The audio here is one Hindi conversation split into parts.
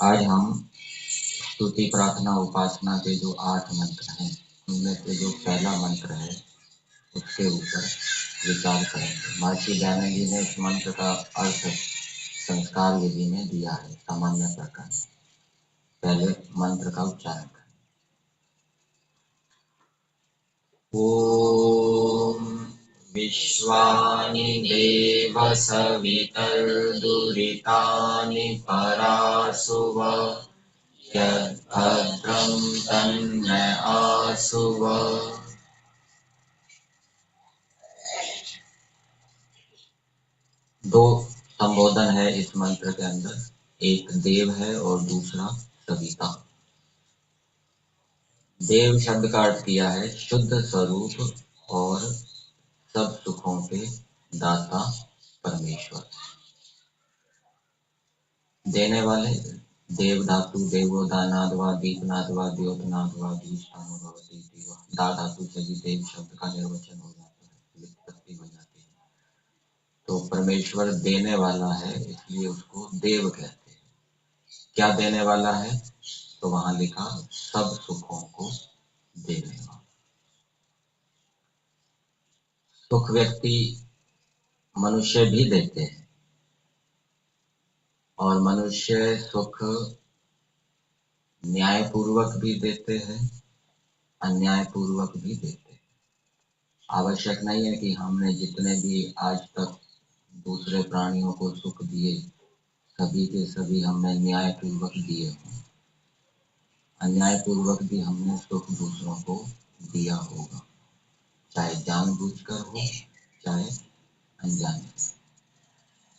आज हम स्तुति प्रार्थना उपासना के जो 8 मंत्र हैं उनमें से जो पहला मंत्र है उसके ऊपर विचार करेंगे। महर्षि दयानंद जी ने इस मंत्र का अर्थ संस्कार विधि में दिया है सामान्य प्रकार में। पहले मंत्र का उच्चारण करें। ओम विश्वानि देव सवितर्दुरितानि परासुव यद्भद्रं तन्न आसुव। दो संबोधन है इस मंत्र के अंदर, एक देव है और दूसरा सविता। देव शब्द का अर्थ किया है शुद्ध स्वरूप और सब सुखों के दाता परमेश्वर। देने वाले देव धातु देवो दानादवा दीपनादवा द्योतनादवा दीष्टानो भवति देव। दा धातु से भी देव शब्द का निर्वचन हो जाता है, व्युत्पत्ति हो जाती है। तो परमेश्वर देने वाला है इसलिए उसको देव कहते हैं। क्या देने वाला है? तो वहां लिखा सब सुखों को देने वाला। सुख व्यक्ति मनुष्य भी देते हैं और मनुष्य सुख न्यायपूर्वक भी देते हैं, अन्यायपूर्वक भी देते हैं। आवश्यक नहीं है कि हमने जितने भी आज तक दूसरे प्राणियों को सुख दिए सभी के सभी हमने न्यायपूर्वक दिए हों। अन्यायपूर्वक भी हमने सुख दूसरों को दिया होगा, चाहे जानबूझकर हो चाहे अनजाने।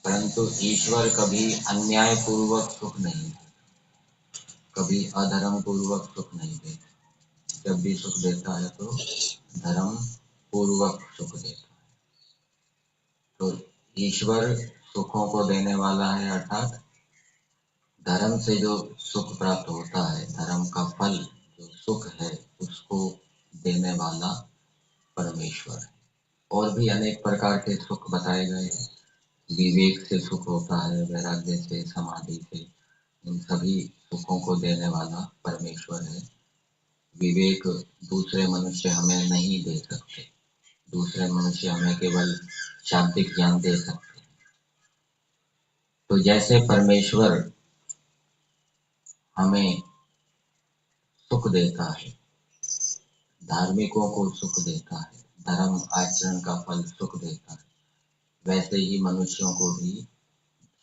परंतु ईश्वर कभी अन्यायपूर्वक सुख नहीं देता, कभी अधर्म पूर्वक सुख नहीं देता। जब भी सुख देता है तो धर्म पूर्वक सुख देता है। तो ईश्वर सुखों को देने वाला है, अर्थात धर्म से जो सुख प्राप्त होता है, धर्म का फल जो सुख है उसको देने वाला परमेश्वर है। और भी अनेक प्रकार के सुख बताए गए हैं। विवेक से सुख होता है, वैराग्य से, समाधि से, इन सभी सुखों को देने वाला परमेश्वर है। विवेक दूसरे मनुष्य हमें नहीं दे सकते, दूसरे मनुष्य हमें केवल शाब्दिक ज्ञान दे सकते हैं। तो जैसे परमेश्वर हमें सुख देता है, धार्मिकों को सुख देता है, धर्म आचरण का फल सुख देता है, वैसे ही मनुष्यों को भी,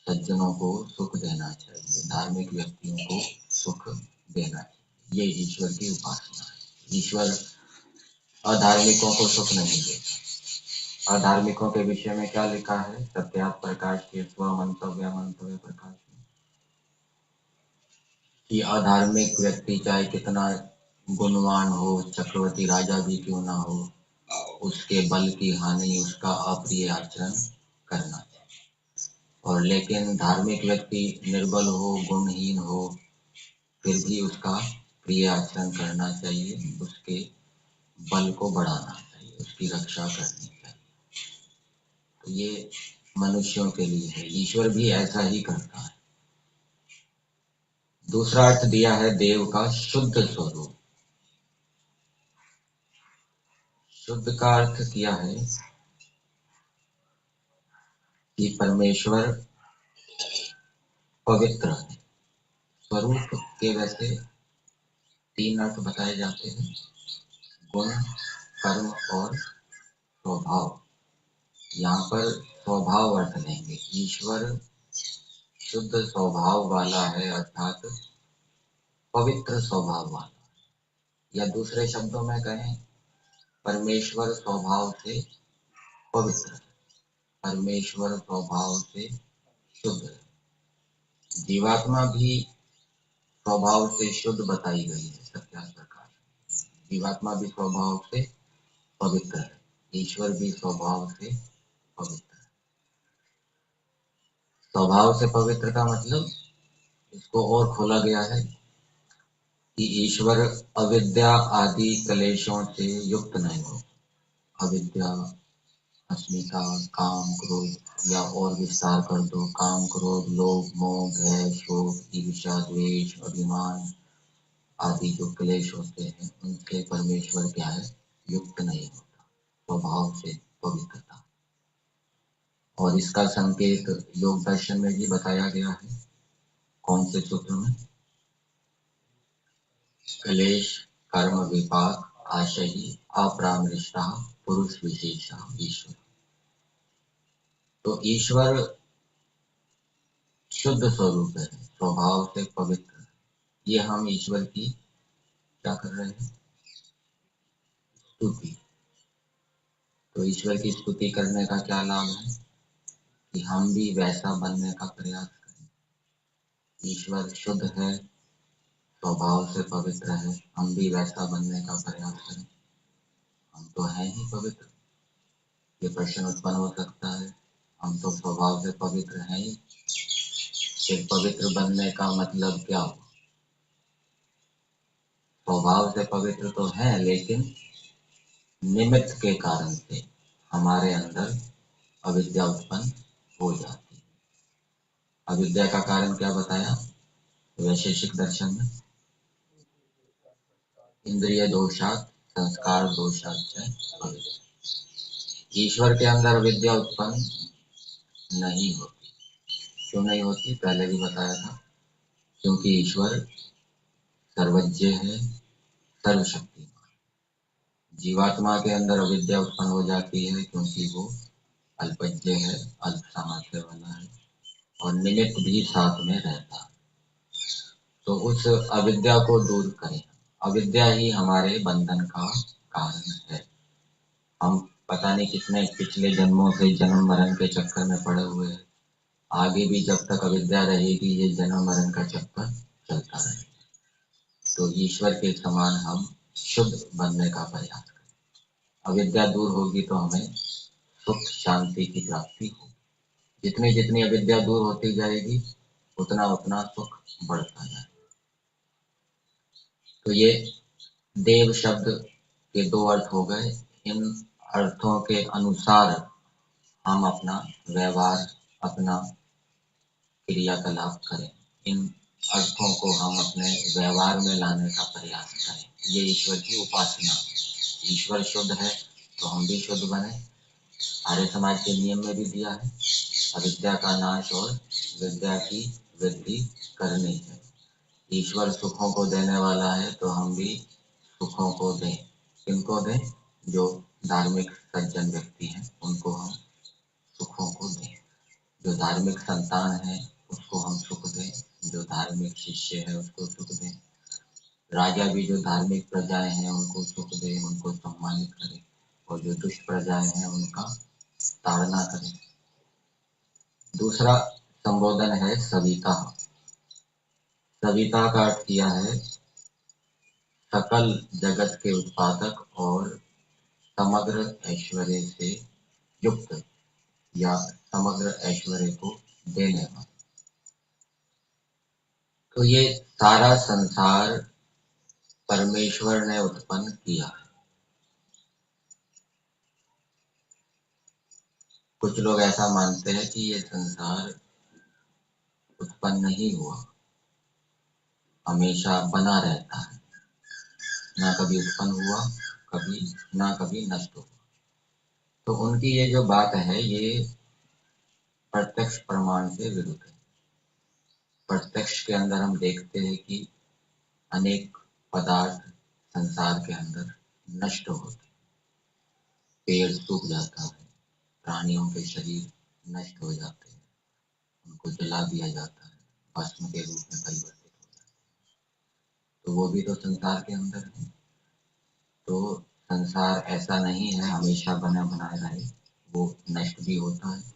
सज्जनों को सुख देना चाहिए, धार्मिक व्यक्तियों को सुख देना चाहिए। ये ईश्वर की उपासना है। ईश्वर अधार्मिकों को सुख नहीं देता। अधार्मिकों के विषय में क्या लिखा है? सत्यात प्रकाश के स्वमंतव्य मंतव्य प्रकाश में कि अधार्मिक व्यक्ति चाहे कितना गुणवान हो, चक्रवर्ती राजा भी क्यों ना हो, उसके बल की हानि, उसका अप्रिय आचरण करना चाहिए। और लेकिन धार्मिक व्यक्ति निर्बल हो, गुणहीन हो, फिर भी उसका प्रिय आचरण करना चाहिए, उसके बल को बढ़ाना चाहिए, उसकी रक्षा करनी चाहिए। तो ये मनुष्यों के लिए है, ईश्वर भी ऐसा ही करता है। दूसरा अर्थ दिया है देव का शुद्ध स्वरूप। शुद्ध का अर्थ किया है कि परमेश्वर पवित्र है। स्वरूप के वैसे 3 अर्थ बताए जाते हैं, गुण, कर्म और स्वभाव। यहाँ पर स्वभाव अर्थ लेंगे। ईश्वर शुद्ध स्वभाव वाला है, अर्थात पवित्र स्वभाव वाला, या दूसरे शब्दों में कहें परमेश्वर स्वभाव से पवित्र है, परमेश्वर स्वभाव से शुद्ध है। जीवात्मा भी स्वभाव से शुद्ध बताई गई है सत्यात प्रकाश। जीवात्मा भी स्वभाव से पवित्र है, ईश्वर भी स्वभाव से पवित्र है। स्वभाव से पवित्र का मतलब इसको और खोला गया है कि ईश्वर अविद्या आदि क्लेशों से युक्त नहीं हो। अविद्या, अस्मिता, काम, क्रोध, या और विस्तार कर दो, काम, क्रोध, लोभ, मोह, भय, शोक, ईर्ष्या, ईर्ष्या, द्वेष, अभिमान आदि जो क्लेश होते हैं उनसे परमेश्वर क्या है, युक्त नहीं होता, स्वभाव से पवित्रता। और इसका संकेत योग दर्शन में भी बताया गया है। कौन से सूत्र में? क्लेश कर्म विपाक आशयी अपरामृष्टा पुरुष विशेषा ईश्वर। तो ईश्वर शुद्ध स्वरूप है, स्वभाव से पवित्र। ये हम ईश्वर की क्या कर रहे हैं, स्तुति। तो ईश्वर की स्तुति करने का क्या लाभ है कि हम भी वैसा बनने का प्रयास करें। ईश्वर शुद्ध है, स्वभाव से पवित्र है, हम भी वैसा बनने का प्रयास करें। हम तो हैं ही पवित्र। ये प्रश्न उत्पन्न हो सकता है, हम तो स्वभाव से पवित्र हैं ही, फिर पवित्र बनने का मतलब क्या हो? स्वभाव से पवित्र तो है, लेकिन निमित्त के कारण से हमारे अंदर अविद्या उत्पन्न हो जाती है। अविद्या का कारण क्या बताया वैशेषिक दर्शन में? इंद्रिय दोषात संस्कार दोषात च अविद्या। ईश्वर के अंदर अविद्या उत्पन्न नहीं होती। क्यों नहीं होती? पहले भी बताया था, क्योंकि ईश्वर सर्वज्ञ है, सर्वशक्तिमान। जीवात्मा के अंदर अविद्या उत्पन्न हो जाती है क्योंकि वो अल्पज्ञ है, अल्प सामर्थ्य वाला है और निमित्त भी साथ में रहता है। तो उस अविद्या को दूर करें। अविद्या ही हमारे बंधन का कारण है। हम पता नहीं कितने पिछले जन्मों से जन्म मरण के चक्कर में पड़े हुए हैं। आगे भी जब तक अविद्या रहेगी ये जन्म मरण का चक्कर चलता रहेगा। तो ईश्वर के समान हम शुद्ध बनने का प्रयास करें। अविद्या दूर होगी तो हमें सुख शांति की प्राप्ति होगी। जितनी जितनी अविद्या दूर होती जाएगी उतना उतना सुख बढ़ता जाएगा। तो ये देव शब्द के दो अर्थ हो गए। इन अर्थों के अनुसार हम अपना व्यवहार, अपना क्रियाकलाप करें। इन अर्थों को हम अपने व्यवहार में लाने का प्रयास करें। ये ईश्वर की उपासना। ईश्वर शुद्ध है तो हम भी शुद्ध बने। आर्य समाज के नियम में भी दिया है, अविद्या का नाश और विद्या की वृद्धि करनी है। ईश्वर सुखों को देने वाला है तो हम भी सुखों को दें। किनको दें? जो धार्मिक सज्जन व्यक्ति हैं उनको हम सुखों को दें। जो धार्मिक संतान है उसको हम सुख दें। जो धार्मिक शिष्य है उसको सुख दें। राजा भी जो धार्मिक प्रजाएं हैं उनको सुख दें, उनको सम्मानित करें। और जो दुष्ट प्रजाएं हैं उनका ताड़ना करें। दूसरा संबोधन है सविता। सविता का अर्थ किया है सकल जगत के उत्पादक और समग्र ऐश्वर्य से युक्त या समग्र ऐश्वर्य को देने वाला। तो ये सारा संसार परमेश्वर ने उत्पन्न किया है। कुछ लोग ऐसा मानते हैं कि ये संसार उत्पन्न नहीं हुआ, हमेशा बना रहता है, ना कभी उत्पन्न हुआ, कभी ना कभी नष्ट हुआ। तो उनकी ये जो बात है ये प्रत्यक्ष प्रमाण से विरुद्ध है। प्रत्यक्ष के अंदर हम देखते हैं कि अनेक पदार्थ संसार के अंदर नष्ट होते, पेड़ सूख जाता है, प्राणियों के शरीर नष्ट हो जाते हैं, उनको जला दिया जाता है, भस्म के रूप में परिवर्तित हो जाते हैं। तो वो भी तो संसार के अंदर है। तो संसार ऐसा नहीं है हमेशा बना बनाए रहे, वो नष्ट भी होता है,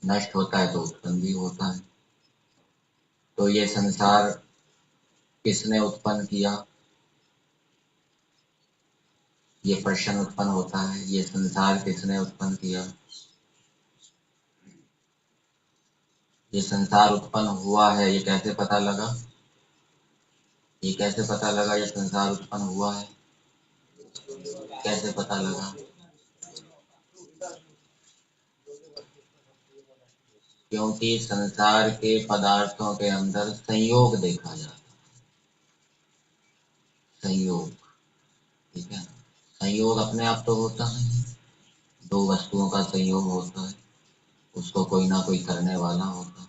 नष्ट होता है तो उत्पन्न भी होता है। तो ये संसार किसने उत्पन्न किया? ये प्रश्न उत्पन्न होता है, ये संसार किसने उत्पन्न किया? ये संसार उत्पन्न हुआ है, ये कैसे पता लगा? ये कैसे पता लगा ये संसार उत्पन्न हुआ है? कैसे पता लगा? क्योंकि संसार के पदार्थों के अंदर संयोग देखा जाता है। संयोग, ठीक है। संयोग अपने आप तो होता नहीं, दो वस्तुओं का संयोग होता है, उसको कोई ना कोई करने वाला होता है।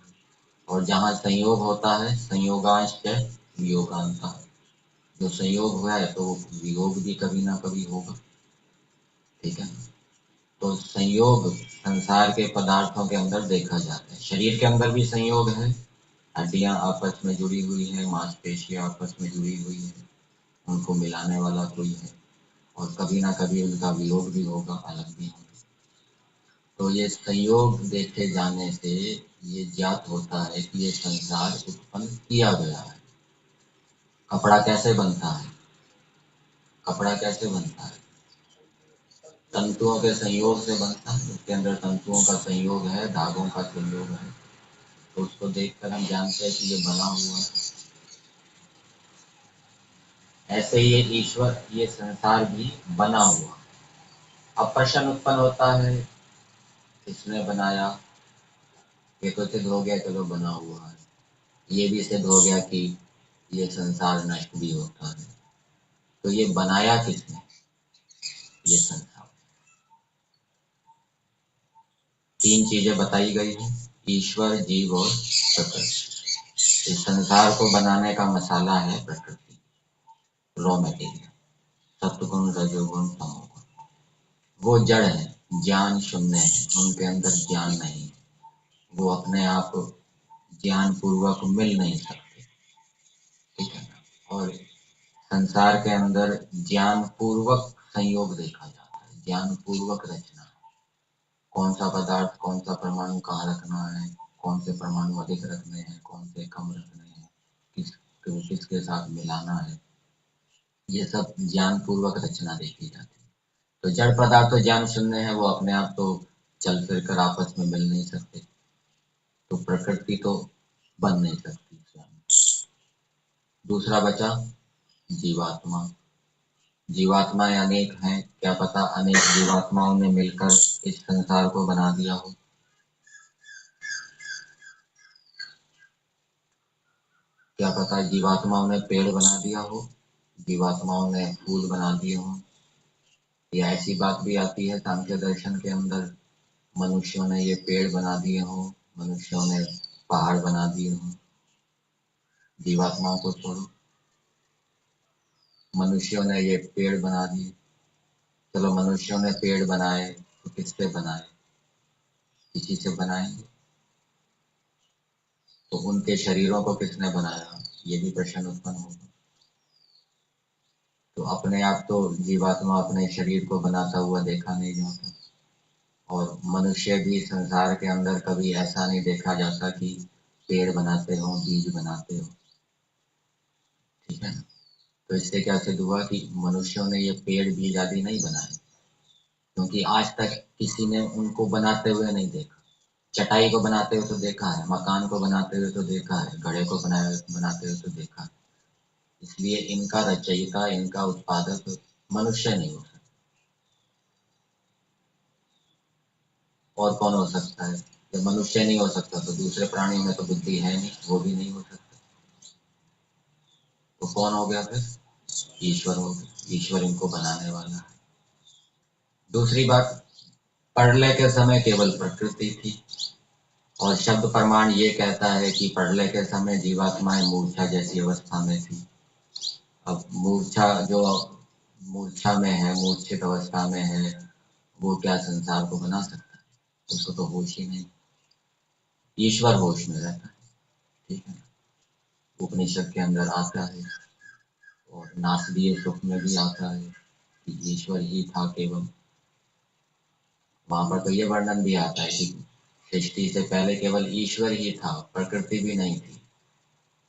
और जहाँ संयोग होता है, संयोगांश वियोगांता, जो संयोग हुआ है तो वो वियोग भी कभी ना कभी होगा, ठीक है। तो संयोग संसार के पदार्थों के अंदर देखा जाता है। शरीर के अंदर भी संयोग है, हड्डियां आपस में जुड़ी हुई है, मांसपेशियां आपस में जुड़ी हुई है, उनको मिलाने वाला कोई है, और कभी ना कभी उनका वियोग भी होगा, अलग भी होगा। तो ये संयोग देखे जाने से ये ज्ञात होता है कि ये संसार उत्पन्न किया गया है। कपड़ा कैसे बनता है? कपड़ा कैसे बनता है? तंतुओं के संयोग से बनता है, उसके अंदर तंतुओं का संयोग है, धागों का संयोग है, तो उसको देखकर हम जानते हैं कि ये बना हुआ है। ऐसे ही ये ईश्वर, ये संसार भी बना हुआ। अब प्रश्न उत्पन्न होता है, किसने बनाया? ये तो सिद्ध हो गया, चलो बना हुआ है। ये भी सिद्ध हो गया कि ये संसार नष्ट भी होता है। तो ये बनाया किसने? ये संसार। तीन चीजें बताई गई हैं, ईश्वर, जीव और प्रकृति। इस संसार को बनाने का मसाला है प्रकृति, रॉ मटेरियल, सत्वगुण, रजोगुण, तमोगुण। वो जड़ है, ज्ञान शून्य है, उनके अंदर ज्ञान नहीं है, वो अपने आप ज्ञान पूर्वक मिल नहीं सकते, ठीक है ना। और संसार के अंदर ज्ञान पूर्वक संयोग देखा जाता है, ज्ञान पूर्वक रचना। कौन सा पदार्थ, कौन सा परमाणु कहाँ रखना है, कौन से परमाणु अधिक रखने हैं, कौन से कम रखने हैं, किसके साथ मिलाना है, ये सब ज्ञान पूर्वक रचना देखी जाती है। तो जड़ पदार्थ तो ज्ञान शून्य है, वो अपने आप तो चल फिर कर आपस में मिल नहीं सकते, तो प्रकृति तो बन नहीं सकती स्वयं। दूसरा बचा जीवात्मा। जीवात्माएं अनेक हैं, क्या पता अनेक जीवात्माओं ने मिलकर इस संसार को बना दिया हो। क्या पता जीवात्माओं ने पेड़ बना दिया हो, जीवात्माओं ने फूल बना दिए हो, या ऐसी बात भी आती है सांख्य दर्शन के अंदर, मनुष्यों ने ये पेड़ बना दिए हो, मनुष्यों ने पहाड़ बना दिए हो। जीवात्माओं को छोड़ो, मनुष्यों ने ये पेड़ बना दिए। चलो मनुष्यों ने पेड़ बनाए तो किससे बनाए? किसी से बनाएंगे, तो उनके शरीरों को किसने बनाया? ये भी प्रश्न उत्पन्न होगा। तो अपने आप तो जीवात्मा अपने शरीर को बनाता हुआ देखा नहीं जाता, और मनुष्य भी संसार के अंदर कभी ऐसा नहीं देखा जाता कि पेड़ बनाते हो, बीज बनाते हो, ठीक है ना। तो इससे क्या सिद्ध हुआ कि मनुष्यों ने ये पेड़ बीज आदि नहीं बनाए, क्योंकि आज तक किसी ने उनको बनाते हुए नहीं देखा। चटाई को बनाते हुए तो देखा है, मकान को बनाते हुए तो देखा है, घड़े को बनाते हुए तो देखा है। इसलिए इनका रचयिता, इनका उत्पादक मनुष्य नहीं हो सकता। और कौन हो सकता है? जब मनुष्य नहीं हो सकता तो दूसरे प्राणी में तो बुद्धि है नहीं, वो भी नहीं हो सकता। तो कौन हो गया फिर? ईश्वर हो गया। ईश्वर इनको बनाने वाला है। दूसरी बात, प्रलय के समय केवल प्रकृति थी, और शब्द प्रमाण ये कहता है कि प्रलय के समय जीवात्माएं मूर्छा जैसी अवस्था में थी। अब मूर्छा में है, मूर्छित अवस्था में है, वो क्या संसार को बना सकता है? उसको तो होश ही नहीं। ईश्वर होश में रहता है, ठीक है। उपनिषद के अंदर आता है, और नासदीय सुख में भी आता है कि ईश्वर ही था केवल। वहां पर तो ये वर्णन भी आता है कि सृष्टि से पहले केवल ईश्वर ही था, प्रकृति भी नहीं थी।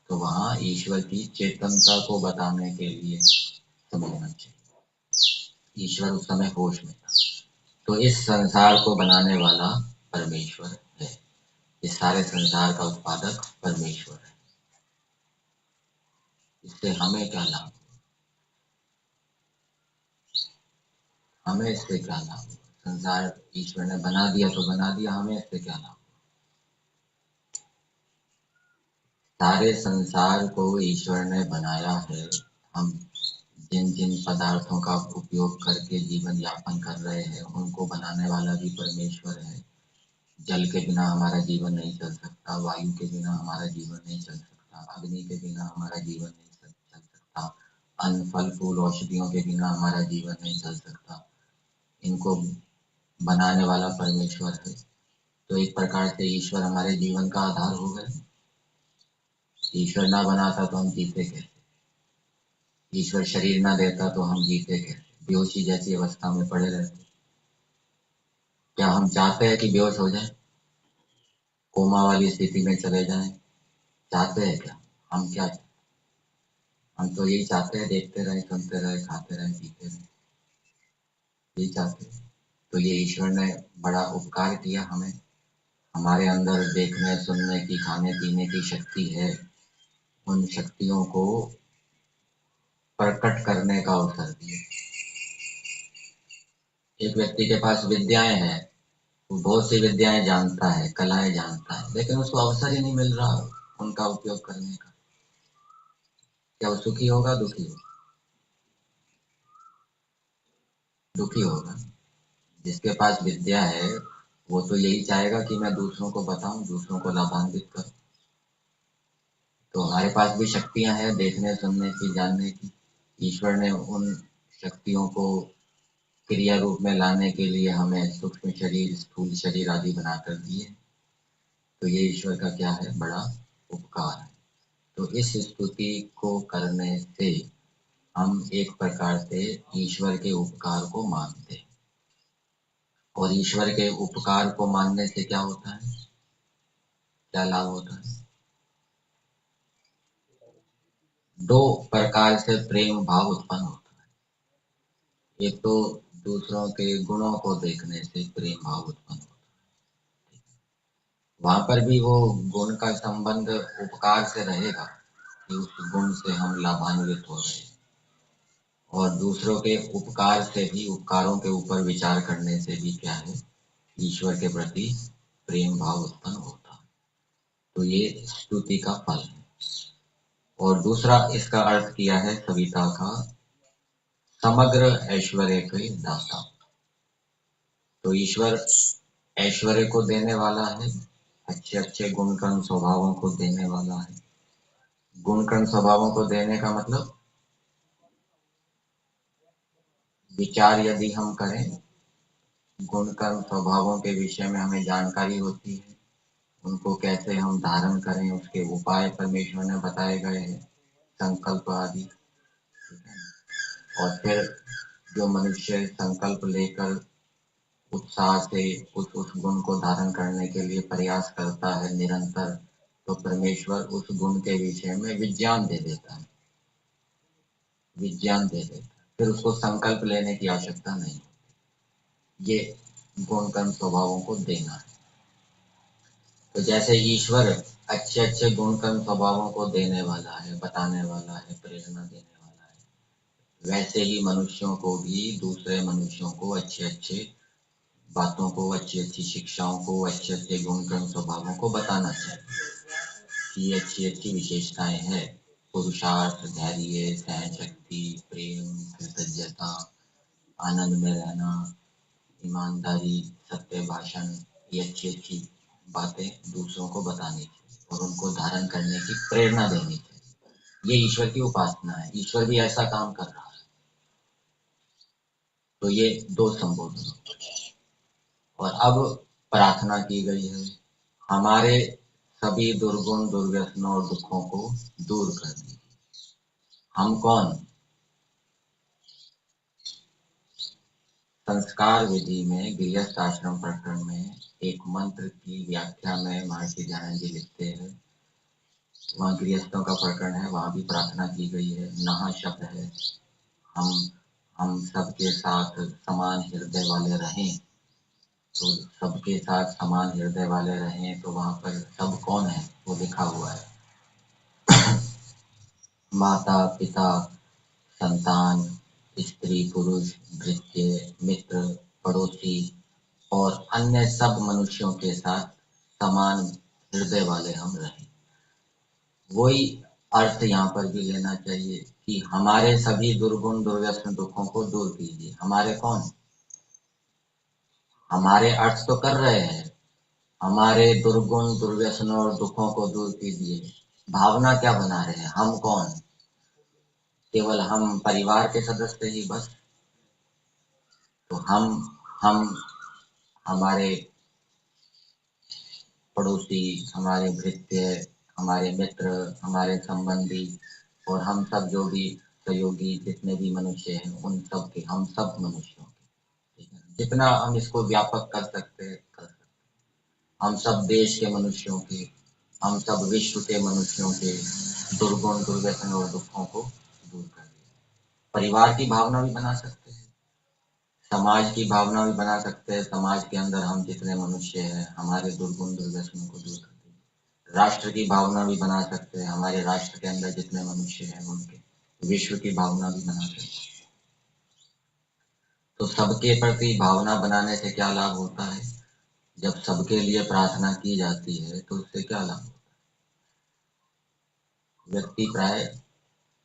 तो वहां ईश्वर की चेतनता को बताने के लिए समझना चाहिए, ईश्वर उस समय होश में था। तो इस संसार को बनाने वाला परमेश्वर है, इस सारे संसार का उत्पादक परमेश्वर है। इससे हमें क्या लाभ? हमें इससे क्या लाभ? संसार ईश्वर ने बना दिया तो बना दिया, हमें इससे क्या लाभ? सारे संसार को ईश्वर ने बनाया है। हम जिन जिन पदार्थों का उपयोग करके जीवन यापन कर रहे हैं उनको बनाने वाला भी परमेश्वर है। जल के बिना हमारा जीवन नहीं चल सकता, वायु के बिना हमारा जीवन नहीं चल सकता, अग्नि के बिना हमारा जीवन नहीं चल सकता, अन्न फल फूल औषधियों के बिना हमारा जीवन नहीं चल सकता। इनको बनाने वाला परमेश्वर है। तो एक प्रकार से ईश्वर हमारे जीवन का आधार हो गए। ईश्वर ना बनाता तो हम जीते कैसे? ईश्वर शरीर ना देता तो हम जीते कैसे? बेहोशी जैसी अवस्था में पड़े रहते। क्या हम चाहते हैं कि बेहोश हो जाए, कोमा वाली स्थिति में चले जाएं? चाहते हैं क्या? हम क्या चाहते? हम तो यही चाहते हैं, देखते रहे, सुनते रहे, खाते रहे, पीते रहे, यही चाहते हैं। तो ये ईश्वर ने बड़ा उपकार किया हमें। हमारे अंदर देखने सुनने की खाने पीने की शक्ति है। उन शक्तियों को प्रकट करने का अवसर दिया। एक व्यक्ति के पास विद्याएं हैं, वो बहुत सी विद्याएं जानता है, कलाएं जानता है, लेकिन उसको अवसर ही नहीं मिल रहा उनका उपयोग करने का। क्या वो सुखी होगा, दुखी होगा? दुखी होगा। जिसके पास विद्या है वो तो यही चाहेगा कि मैं दूसरों को बताऊं, दूसरों को लाभान्वित करूं। तो हमारे पास भी शक्तियां हैं देखने सुनने की, जानने की। ईश्वर ने उन शक्तियों को क्रिया रूप में लाने के लिए हमें सूक्ष्म शरीर, स्थूल शरीर आदि बनाकर दिए। तो ये ईश्वर का क्या है? बड़ा उपकार है। तो इस स्तुति को करने से हम एक प्रकार से ईश्वर के उपकार को मानते हैं। और ईश्वर के उपकार को मानने से क्या होता है? क्या लाभ होता है? दो प्रकार से प्रेम भाव उत्पन्न होता है। एक तो दूसरों के गुणों को देखने से प्रेम भाव उत्पन्न होता है। वहां पर भी वो गुण का संबंध उपकार से रहेगा कि उस गुण से हम लाभान्वित हो रहे हैं। और दूसरों के उपकार से भी, उपकारों के ऊपर विचार करने से भी क्या है? ईश्वर के प्रति प्रेम भाव उत्पन्न होता है। तो ये स्तुति का फल है। और दूसरा इसका अर्थ किया है सविता का, समग्र ऐश्वर्य के दाता। तो ईश्वर ऐश्वर्य को देने वाला है, अच्छे अच्छे गुणकर्म स्वभावों को देने वाला है। गुणकर्म स्वभावों को देने का मतलब, विचार यदि हम करें, गुणकर्म स्वभावों के विषय में हमें जानकारी होती है, उनको कैसे हम धारण करें उसके उपाय परमेश्वर ने बताए गए हैं, संकल्प आदि। और फिर जो मनुष्य संकल्प लेकर उत्साह से उस गुण को धारण करने के लिए प्रयास करता है निरंतर, तो परमेश्वर उस गुण के विषय में विज्ञान दे देता है। विज्ञान दे देता है, फिर उसको संकल्प लेने की आवश्यकता नहीं। ये गुण कर्म स्वभावों को देना है। तो जैसे ईश्वर अच्छे अच्छे गुण कर्म स्वभावों को देने वाला है, बताने वाला है, प्रेरणा देने वाला है, वैसे ही मनुष्यों को भी, दूसरे मनुष्यों को अच्छे अच्छे बातों को, अच्छी अच्छी शिक्षाओं को, अच्छे अच्छे गुण कर्म स्वभावों को बताना चाहिए कि ये अच्छी अच्छी विशेषताएं हैं। पुरुषार्थ, धैर्य, सहन शक्ति, प्रेम, कृतज्ञता, आनंद में रहना, ईमानदारी, सत्य भाषण, ये अच्छी अच्छी बातें दूसरों को बतानी चाहिए और उनको धारण करने की प्रेरणा देनी चाहिए। ये ईश्वर की उपासना है। ईश्वर भी ऐसा काम कर रहा है। तो ये दो संबोधन। और अब प्रार्थना की गई है हमारे सभी दुर्गुण, दुर्व्यसनों और दुखों को दूर करने की। हम कौन? संस्कार विधि में गृहस्थ आश्रम प्रकरण में एक मंत्र की व्याख्या में महर्षि दयानंद जी लिखते हैं। वहाँ गृहस्थों का प्रकरण है, वहाँ भी प्रार्थना की गई है। नहा शब्द है, हम हम सबके साथ समान हृदय वाले रहें। तो सबके साथ समान हृदय वाले रहें, तो वहाँ पर सब कौन है वो लिखा हुआ है। माता पिता, संतान, स्त्री पुरुष, भृत्य मित्र, पड़ोसी और अन्य सब मनुष्यों के साथ समान हृदय वाले हम रहें। वही अर्थ यहाँ पर भी लेना चाहिए कि हमारे सभी दुर्गुण दुर्व्यसन दुखों को दूर कीजिए। हमारे कौन? हमारे अर्थ तो कर रहे हैं, हमारे दुर्गुण दुर्व्यसनों और दुखों को दूर कीजिए। भावना क्या बना रहे हैं? हम कौन? केवल हम परिवार के सदस्य ही बस? तो हम हमारे पड़ोसी, हमारे भृत्य, हमारे मित्र, हमारे संबंधी और हम सब जो भी सहयोगी जितने भी मनुष्य हैं उन सब के, हम सब मनुष्यों के, ठीक है, जितना हम इसको व्यापक कर सकते हैं कर सकते। हम सब देश के मनुष्यों के, हम सब विश्व के मनुष्यों के दुर्गुण दुर्व्यसन और दुखों को दूर कर दिया। परिवार की भावना भी बना सकते हैं, समाज की भावना भी बना सकते हैं। समाज के अंदर हम जितने मनुष्य हैं हमारे दुर्गुण दुर्व्यसनों को दूर कर दिया। राष्ट्र की भावना भी बना सकते हैं, हमारे राष्ट्र के अंदर जितने मनुष्य हैं उनके। विश्व की भावना भी बना सकते हैं। तो सबके प्रति भावना बनाने से क्या लाभ होता है? जब सबके लिए प्रार्थना की जाती है तो उससे क्या लाभ होता है? व्यक्ति प्राय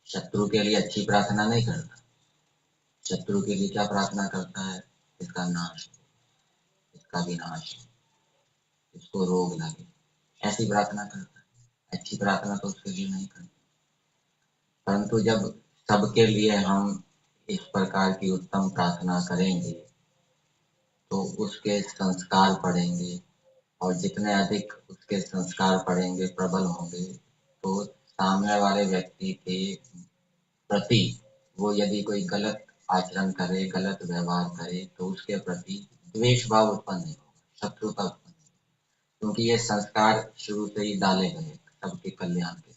शत्रु के लिए अच्छी प्रार्थना नहीं करता, शत्रु के लिए क्या प्रार्थना करता है? इसका नाश हो, इसका विनाश हो, इसको रोग लगे, ऐसी प्रार्थना करता है। अच्छी प्रार्थना तो उसके लिए नहीं करता। परंतु जब सबके लिए हम इस प्रकार की उत्तम प्रार्थना करेंगे तो उसके संस्कार पढ़ेंगे, और जितने अधिक उसके संस्कार पढ़ेंगे, प्रबल होंगे, तो सामने वाले व्यक्ति के प्रति वो यदि कोई गलत आचरण करे, गलत व्यवहार करे, तो उसके प्रति द्वेष भाव उत्पन्न नहीं होगा, शत्रुता उत्पन्न नहीं होगी, क्योंकि ये संस्कार शुरू से ही डाले गए सबके कल्याण के।